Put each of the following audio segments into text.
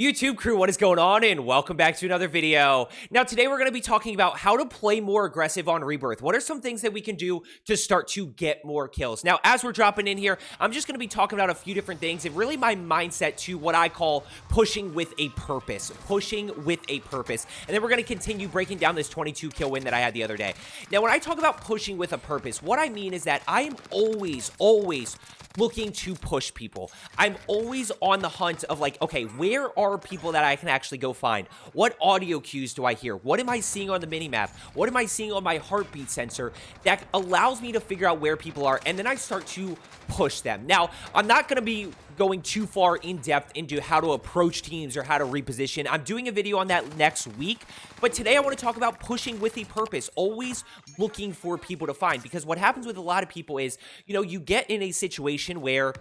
YouTube crew, what is going on? And welcome back to another video. Now, today we're going to be talking about how to play more aggressive on Rebirth. What are some things that we can do to start to get more kills? Now, as we're dropping in here, I'm just going to be talking about a few different things and really my mindset to what I call pushing with a purpose. Pushing with a purpose. And then we're going to continue breaking down this 22 kill win that I had the other day. Now, when I talk about pushing with a purpose, what I mean is that I am always looking to push people. I'm always on the hunt of like, okay, where are people that I can actually go find? What audio cues do I hear? What am I seeing on the minimap? What am I seeing on my heartbeat sensor that allows me to figure out where people are? And then I start to push them. Now, I'm not going to be going too far in depth into how to approach teams or how to reposition. I'm doing a video on that next week, but today I want to talk about pushing with a purpose, always looking for people to find, because what happens with a lot of people is, you know, you get in a situation where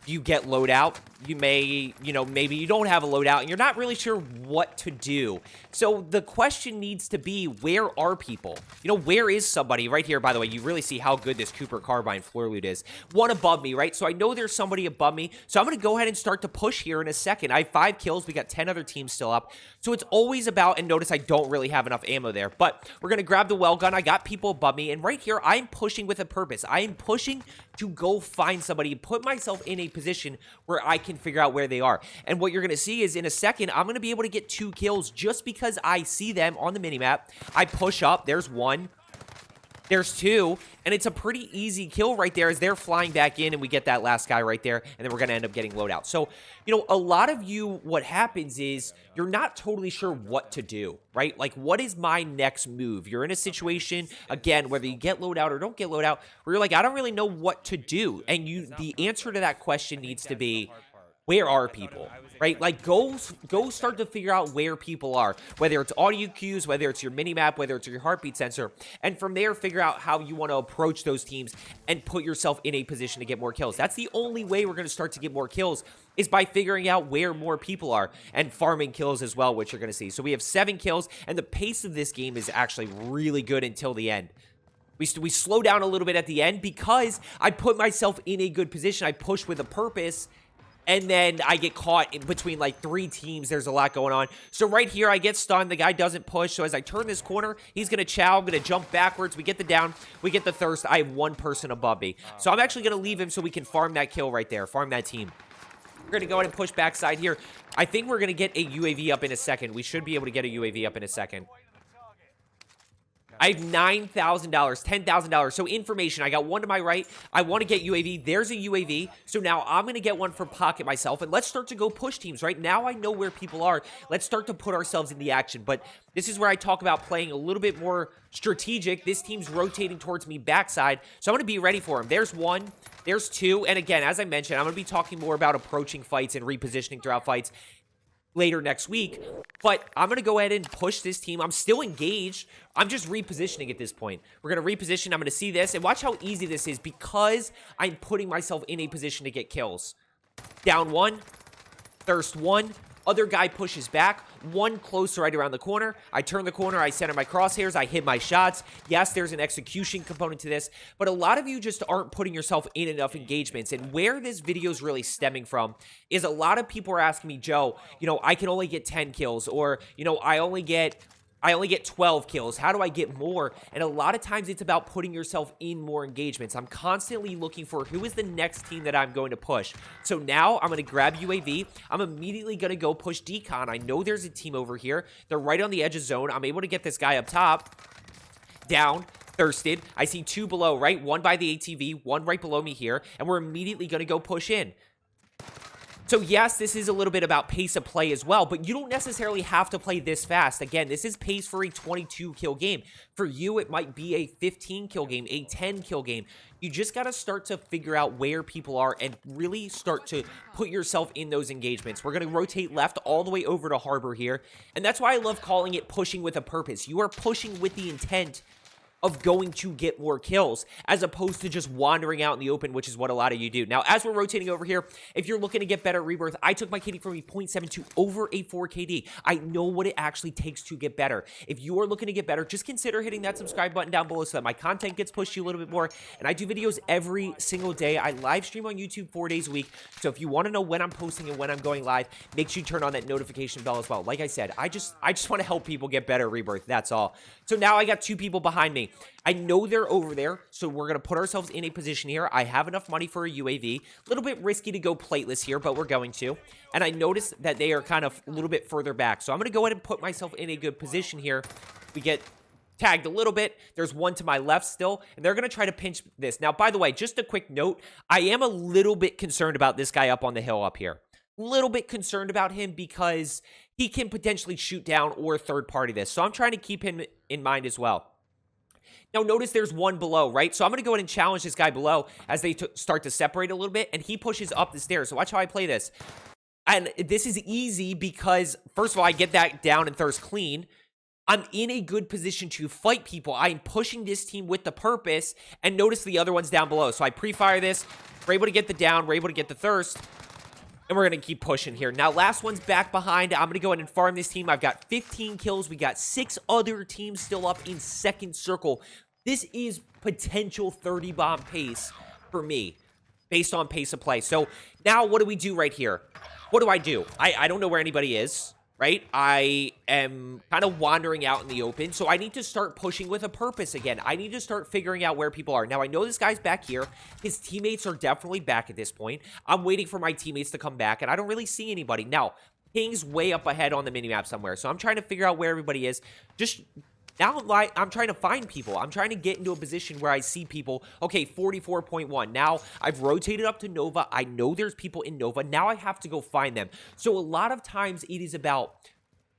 you get loadout, you may, maybe you don't have a loadout and you're not really sure what to do. So the question needs to be, where are people? Where is somebody? Right here, by the way, you really see how good this Cooper Carbine floor loot is. One above me, right? So I know there's somebody above me. So I'm going to go ahead and start to push here in a second. I have 5 kills. We got 10 other teams still up. So it's always about, and notice I don't really have enough ammo there, but we're going to grab the well gun. I got people above me. And right here, I'm pushing with a purpose. I am pushing to go find somebody and put myself in a position where I can figure out where they are. And what you're going to see is in a second, I'm going to be able to get 2 kills just because I see them on the minimap. I push up. There's 1. There's 2. And it's a pretty easy kill right there as they're flying back in and we get that last guy right there. And then we're going to end up getting loadout. So, a lot of you, what happens is you're not totally sure what to do, right? Like, what is my next move? You're in a situation, again, whether you get loadout or don't get loadout, where you're like, I don't really know what to do. And the answer to that question needs to be, where are people, right? Like, go start to figure out where people are, whether it's audio cues, whether it's your minimap, whether it's your heartbeat sensor, and from there, figure out how you want to approach those teams and put yourself in a position to get more kills. That's the only way we're going to start to get more kills, is by figuring out where more people are and farming kills as well, which you're going to see. So we have 7 kills, and the pace of this game is actually really good until the end. We slow down a little bit at the end because I put myself in a good position. I push with a purpose, and then I get caught in between like 3 teams. There's a lot going on. So right here, I get stunned. The guy doesn't push. So as I turn this corner, he's going to chow. I'm going to jump backwards. We get the down. We get the thirst. I have 1 person above me. So I'm actually going to leave him so we can farm that kill right there. Farm that team. We're going to go ahead and push backside here. I think we're going to get a UAV up in a second. We should be able to get a UAV up in a second. I have $9,000, $10,000. So information, I got 1 to my right. I want to get UAV. There's a UAV. So now I'm going to get 1 for pocket myself. And let's start to go push teams, right? Now I know where people are. Let's start to put ourselves in the action. But this is where I talk about playing a little bit more strategic. This team's rotating towards me backside. So I'm going to be ready for him. There's 1. There's 2. And again, as I mentioned, I'm going to be talking more about approaching fights and repositioning throughout fights later next week, but I'm going to go ahead and push this team. I'm still engaged. I'm just repositioning at this point. We're going to reposition. I'm going to see this, and watch how easy this is because I'm putting myself in a position to get kills. Down 1. Thirst 1. Other guy pushes back. 1 closer right around the corner. I turn the corner. I center my crosshairs. I hit my shots. Yes, there's an execution component to this, but a lot of you just aren't putting yourself in enough engagements. And where this video is really stemming from is a lot of people are asking me, Joe, I can only get 10 kills, or, I only get 12 kills. How do I get more? And a lot of times it's about putting yourself in more engagements. I'm constantly looking for who is the next team that I'm going to push. So now I'm going to grab UAV. I'm immediately going to go push decon. I know there's a team over here. They're right on the edge of zone. I'm able to get this guy up top. Down. Thirsted. I see 2 below, right? 1 by the ATV. 1 right below me here. And we're immediately going to go push in. So yes, this is a little bit about pace of play as well, but you don't necessarily have to play this fast. Again, this is pace for a 22 kill game. For you, it might be a 15 kill game, a 10 kill game. You just got to start to figure out where people are and really start to put yourself in those engagements. We're going to rotate left all the way over to Harbor here, and that's why I love calling it pushing with a purpose. You are pushing with the intent of going to get more kills as opposed to just wandering out in the open, which is what a lot of you do. Now, as we're rotating over here, if you're looking to get better at Rebirth, I took my KD from a 0.7 to over a 4 KD. I know what it actually takes to get better. If you are looking to get better, just consider hitting that subscribe button down below so that my content gets pushed to you a little bit more. And I do videos every single day. I live stream on YouTube 4 days a week. So if you want to know when I'm posting and when I'm going live, make sure you turn on that notification bell as well. Like I said, I just want to help people get better at Rebirth. That's all. So now I got 2 people behind me. I know they're over there, so we're going to put ourselves in a position here. I have enough money for a UAV. A little bit risky to go plateless here, but we're going to. And I noticed that they are kind of a little bit further back. So I'm going to go ahead and put myself in a good position here. We get tagged a little bit. There's one to my left still, and they're going to try to pinch this. Now, by the way, just a quick note, I am a little bit concerned about this guy up on the hill up here. Little bit concerned about him because he can potentially shoot down or third party this. So I'm trying to keep him in mind as well. Now, notice there's one below, right? So I'm going to go ahead and challenge this guy below as they start to separate a little bit, and he pushes up the stairs. So watch how I play this. And this is easy because, first of all, I get that down and thirst clean. I'm in a good position to fight people. I'm pushing this team with the purpose, and notice the other one's down below. So I pre-fire this. We're able to get the down. We're able to get the thirst. And we're going to keep pushing here. Now, last one's back behind. I'm going to go ahead and farm this team. I've got 15 kills. We got 6 other teams still up in second circle. This is potential 30 bomb pace for me based on pace of play. So now what do we do right here? What do? I don't know where anybody is, right? I am kind of wandering out in the open. So I need to start pushing with a purpose again. I need to start figuring out where people are. Now, I know this guy's back here. His teammates are definitely back at this point. I'm waiting for my teammates to come back, and I don't really see anybody. Now, Ping's way up ahead on the minimap somewhere. So I'm trying to figure out where everybody is. Now I'm trying to find people. I'm trying to get into a position where I see people. Okay, 44.1. Now I've rotated up to Nova. I know there's people in Nova. Now I have to go find them. So a lot of times it is about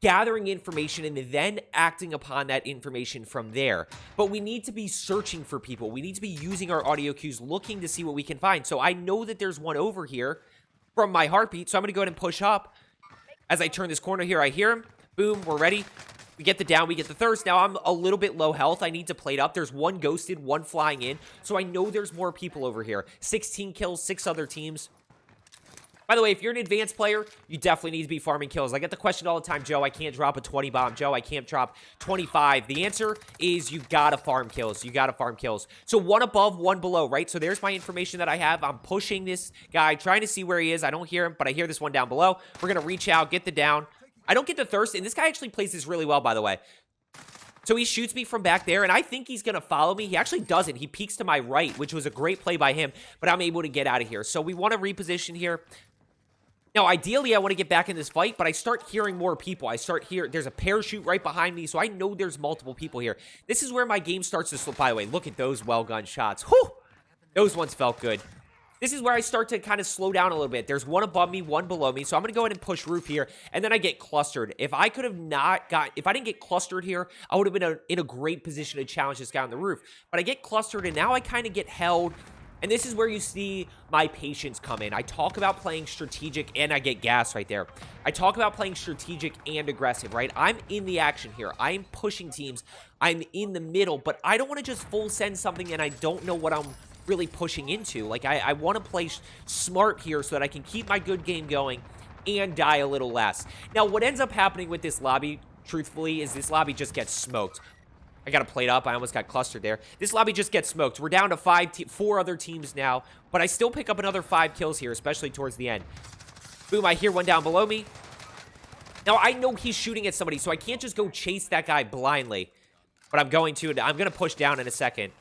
gathering information and then acting upon that information from there. But we need to be searching for people. We need to be using our audio cues, looking to see what we can find. So I know that there's one over here from my heartbeat. So I'm going to go ahead and push up. As I turn this corner here, I hear him. Boom, we're ready. We get the down, we get the thirst. Now, I'm a little bit low health. I need to plate up. There's one ghosted, one flying in. So I know there's more people over here. 16 kills, 6 other teams. By the way, if you're an advanced player, you definitely need to be farming kills. I get the question all the time, Joe, I can't drop a 20 bomb. Joe, I can't drop 25. The answer is you gotta farm kills. You gotta farm kills. So one above, one below, right? So there's my information that I have. I'm pushing this guy, trying to see where he is. I don't hear him, but I hear this one down below. We're gonna reach out, get the down. I don't get the thirst, and this guy actually plays this really well, by the way. So he shoots me from back there, and I think he's going to follow me. He actually doesn't. He peeks to my right, which was a great play by him, but I'm able to get out of here. So we want to reposition here. Now, ideally, I want to get back in this fight, but I start hearing more people. There's a parachute right behind me, so I know there's multiple people here. This is where my game starts to slip. By the way, look at those well-gunned shots. Whew! Those ones felt good. This is where I start to kind of slow down a little bit. There's one above me, one below me. So I'm going to go ahead and push roof here. And then I get clustered. If I didn't get clustered here, I would have been in a great position to challenge this guy on the roof. But I get clustered, and now I kind of get held. And this is where you see my patience come in. I talk about playing strategic, and I get gas right there. I talk about playing strategic and aggressive, right? I'm in the action here. I'm pushing teams. I'm in the middle. But I don't want to just full send something, and I don't know what I'm really pushing into. Like, I want to play smart here so that I can keep my good game going and die a little less. Now, what ends up happening with this lobby, truthfully, is this lobby just gets smoked. I got to plate up. I almost got clustered there. This lobby just gets smoked. We're down to 4 other teams now, but I still pick up another 5 kills here, especially towards the end. Boom, I hear one down below me. Now, I know he's shooting at somebody, so I can't just go chase that guy blindly, but I'm going to push down in a second.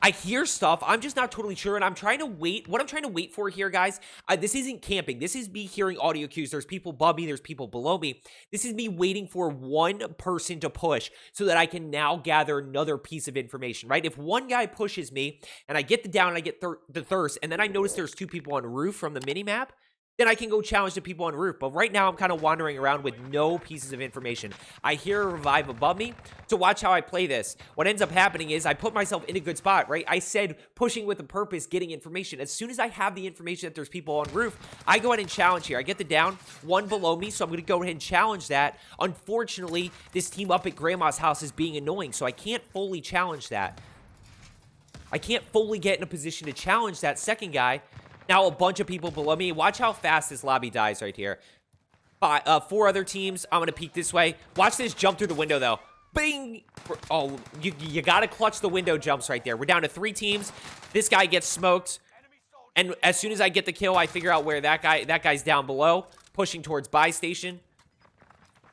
I hear stuff. I'm just not totally sure, and I'm trying to wait. What I'm trying to wait for here, guys, this isn't camping. This is me hearing audio cues. There's people above me. There's people below me. This is me waiting for one person to push so that I can now gather another piece of information, right? If one guy pushes me, and I get the down, and I get the thirst, and then I notice there's 2 people on roof from the minimap, then I can go challenge the people on roof. But right now, I'm kind of wandering around with no pieces of information. I hear a revive above me, so watch how I play this. What ends up happening is I put myself in a good spot, right? I said pushing with a purpose, getting information. As soon as I have the information that there's people on roof, I go ahead and challenge here. I get the down, one below me, so I'm going to go ahead and challenge that. Unfortunately, this team up at Grandma's house is being annoying, so I can't fully challenge that. I can't fully get in a position to challenge that second guy. Now a bunch of people below me. Watch how fast this lobby dies right here. 4 other teams. I'm going to peek this way. Watch this jump through the window, though. Bing! Oh, you got to clutch the window jumps right there. We're down to 3 teams. This guy gets smoked. And as soon as I get the kill, I figure out where that guy's down below. Pushing towards buy station.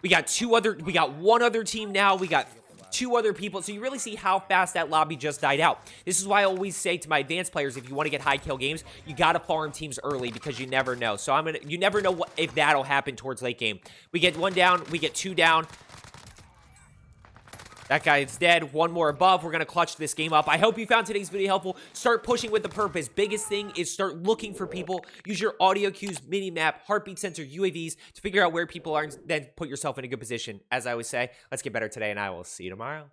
We got 1 other team now. We got 2 other people. So you really see how fast that lobby just died out. This is why I always say to my advanced players, if you want to get high kill games, you got to farm teams early because you never know. So you never know if that'll happen towards late game. We get 1 down, we get 2 down. That guy is dead. 1 more above. We're going to clutch this game up. I hope you found today's video helpful. Start pushing with the purpose. Biggest thing is start looking for people. Use your audio cues, mini-map, heartbeat sensor, UAVs to figure out where people are and then put yourself in a good position. As I always say, let's get better today, and I will see you tomorrow.